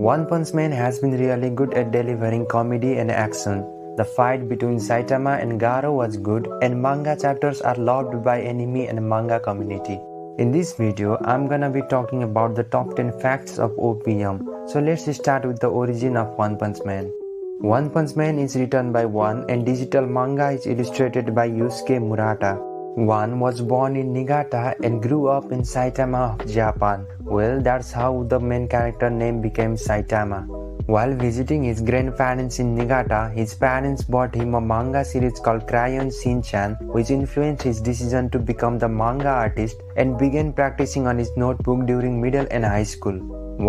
One Punch Man has been really good at delivering comedy and action. The fight between Saitama and Garo was good, and manga chapters are loved by anime and manga community. In this video, I'm gonna be talking about the top 10 facts of OPM. So let's start with the origin of One Punch Man. One Punch Man is written by One and digital manga is illustrated by Yusuke Murata. One was born in Niigata and grew up in Saitama of Japan. Well, that's how the main character name became Saitama. While visiting his grandparents in Niigata, his parents bought him a manga series called Crayon Shin-chan, which influenced his decision to become the manga artist and began practicing on his notebook during middle and high school.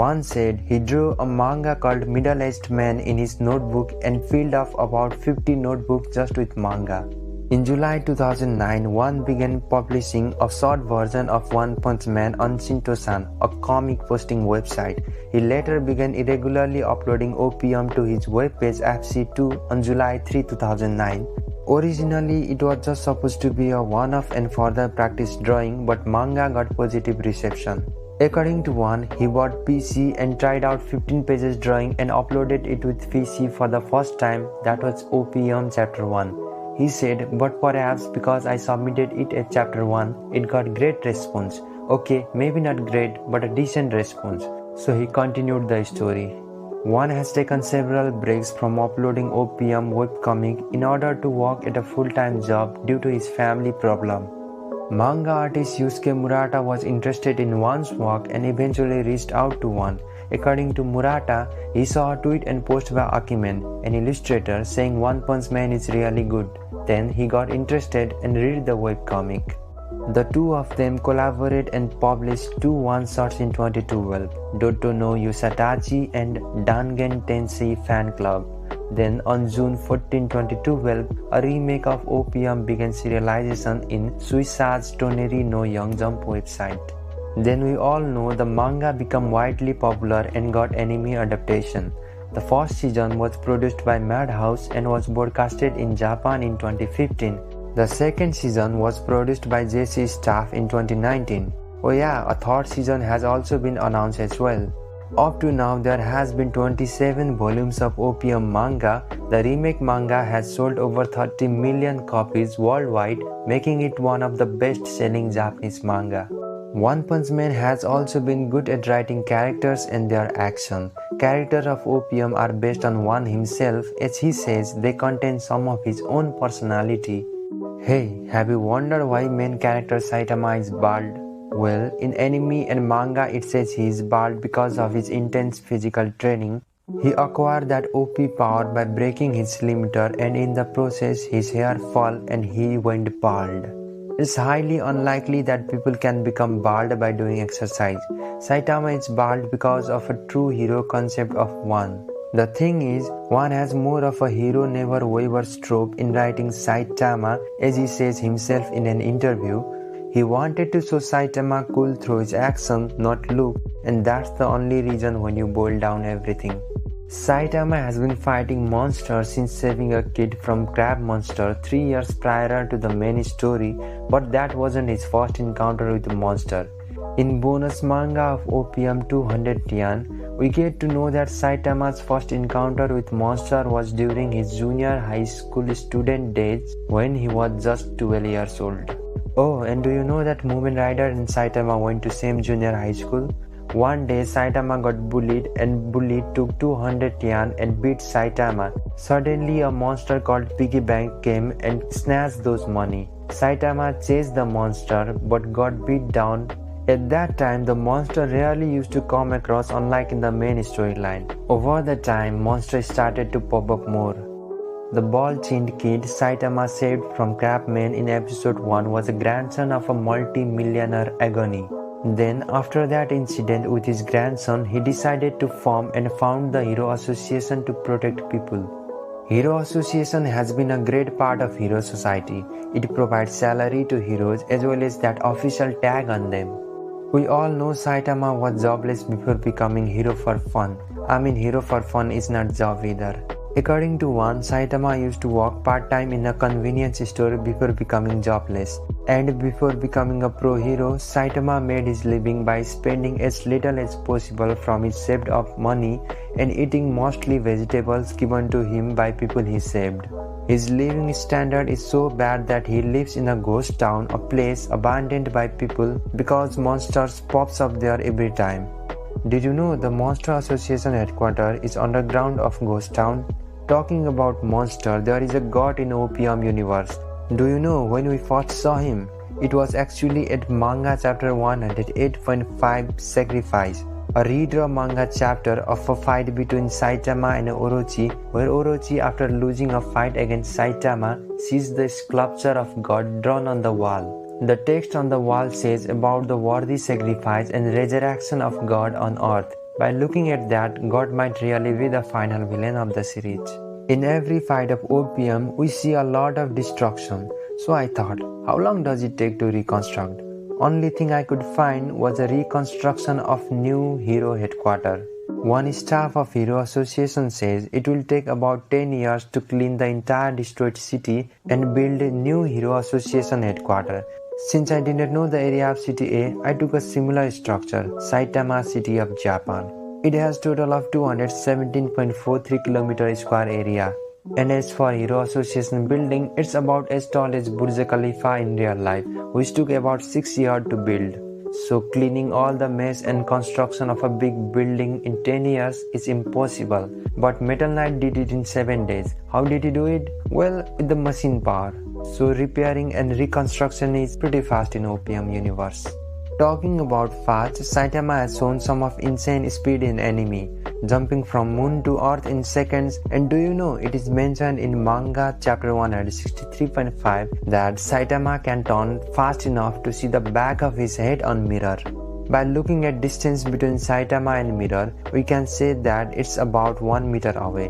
One said he drew a manga called Middle-Aged Man in his notebook and filled off about 50 notebooks just with manga. In July 2009, One began publishing a short version of One Punch Man on Shinto-san, a comic posting website. He later began irregularly uploading OPM to his webpage FC2 on July 3, 2009. Originally, it was just supposed to be a one-off and further practice drawing, but manga got positive reception. According to One, he bought PC and tried out 15 pages drawing and uploaded it with PC for the first time. That was OPM Chapter 1. He said, but perhaps because I submitted it at Chapter 1, it got great response. Okay, maybe not great, but a decent response. So he continued the story. One has taken several breaks from uploading OPM webcomic in order to work at a full-time job due to his family problem. Manga artist Yusuke Murata was interested in One's work and eventually reached out to One. According to Murata, he saw a tweet and post by Akimen, an illustrator, saying One Punch Man is really good. Then he got interested and read the webcomic. The two of them collaborated and published two one-shots in 2012, Doto no Yusatachi and Dangen Tensei Fan Club. Then on June 14, 2012, a remake of OPM began serialization in Suisa's Toneri no Young Jump website. Then we all know the manga became widely popular and got anime adaptation. The first season was produced by Madhouse and was broadcasted in Japan in 2015. The second season was produced by JC Staff in 2019. Oh yeah, a third season has also been announced as well. Up to now, there has been 27 volumes of OPM manga. The remake manga has sold over 30 million copies worldwide, making it one of the best-selling Japanese manga. One Punch Man has also been good at writing characters and their action. Characters of OPM are based on One himself, as he says they contain some of his own personality. Hey, have you wondered why main character Saitama is bald? Well, in anime and manga it says he is bald because of his intense physical training. He acquired that OP power by breaking his limiter, and in the process his hair fell and he went bald. It's highly unlikely that people can become bald by doing exercise. Saitama is bald because of a true hero concept of One. The thing is, One has more of a hero never waver trope in writing Saitama, as he says himself in an interview. He wanted to show Saitama cool through his action, not look, and that's the only reason when you boil down everything. Saitama has been fighting monsters since saving a kid from crab monster 3 years prior to the main story, but that wasn't his first encounter with the monster. In bonus manga of OPM 200 Tian, we get to know that Saitama's first encounter with monster was during his junior high school student days when he was just 12 years old. Oh, and do you know that Mumen Rider and Saitama went to same junior high school? One day Saitama got bullied and bully took 200 yen and beat Saitama. Suddenly a monster called Piggy Bank came and snatched those money. Saitama chased the monster but got beat down. At that time the monster rarely used to come across, unlike in the main storyline. Over the time monsters started to pop up more. The bald-chinned kid Saitama saved from Crabman in episode 1 was a grandson of a multi-millionaire Agony. Then, after that incident with his grandson, he decided to form and found the Hero Association to protect people. Hero Association has been a great part of Hero Society. It provides salary to heroes as well as that official tag on them. We all know Saitama was jobless before becoming Hero for Fun. I mean, Hero for Fun is not job either. According to one, Saitama used to work part-time in a convenience store before becoming jobless. And before becoming a pro hero, Saitama made his living by spending as little as possible from his saved up money and eating mostly vegetables given to him by people he saved. His living standard is so bad that he lives in a ghost town, a place abandoned by people because monsters pops up there every time. Did you know the Monster Association headquarters is underground of Ghost Town? Talking about monster, there is a god in OPM universe. Do you know when we first saw him? It was actually at manga chapter 108.5 Sacrifice, a redraw manga chapter of a fight between Saitama and Orochi, where Orochi, after losing a fight against Saitama, sees the sculpture of God drawn on the wall. The text on the wall says about the worthy sacrifice and resurrection of God on earth. By looking at that, God might really be the final villain of the series. In every fight of OPM, we see a lot of destruction. So I thought, how long does it take to reconstruct? Only thing I could find was a reconstruction of new hero headquarters. One staff of Hero Association says it will take about 10 years to clean the entire destroyed city and build a new Hero Association headquarters. Since I didn't know the area of City A, I took a similar structure, Saitama City of Japan. It has total of 217.43 km square area. And as for Hero Association building, it's about as tall as Burj Khalifa in real life, which took about 6 years to build. So cleaning all the mess and construction of a big building in 10 years is impossible. But Metal Knight did it in 7 days. How did he do it? Well, with the machine power. So repairing and reconstruction is pretty fast in OPM universe. Talking about fast, Saitama has shown some of insane speed in anime, jumping from moon to earth in seconds. And do you know it is mentioned in manga chapter 163.5 that Saitama can turn fast enough to see the back of his head on mirror. By looking at distance between Saitama and mirror, we can say that it's about 1 meter away.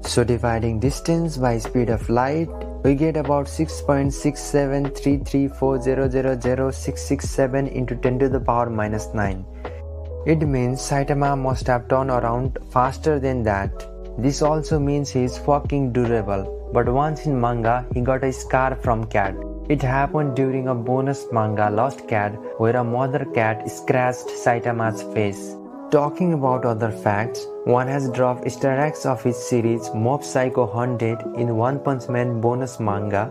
So dividing distance by speed of light, we get about 6.673340000667 into 10 to the power minus 9. It means Saitama must have turned around faster than that. This also means he is fucking durable. But once in manga, he got a scar from cat. It happened during a bonus manga Lost Cat where a mother cat scratched Saitama's face. Talking about other facts, one has dropped Easter eggs of his series Mob Psycho 100 in One Punch Man bonus manga.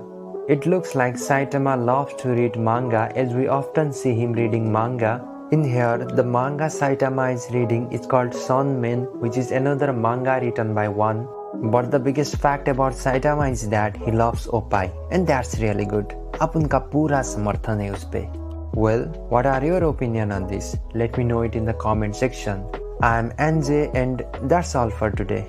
It looks like Saitama loves to read manga as we often see him reading manga. In here, the manga Saitama is reading is called Son Men, which is another manga written by one. But the biggest fact about Saitama is that he loves opai, and that's really good. आप उनका पूरा समर्थन है उस पे. Well, what are your opinion on this? Let me know it in the comment section. I am NJ and that's all for today.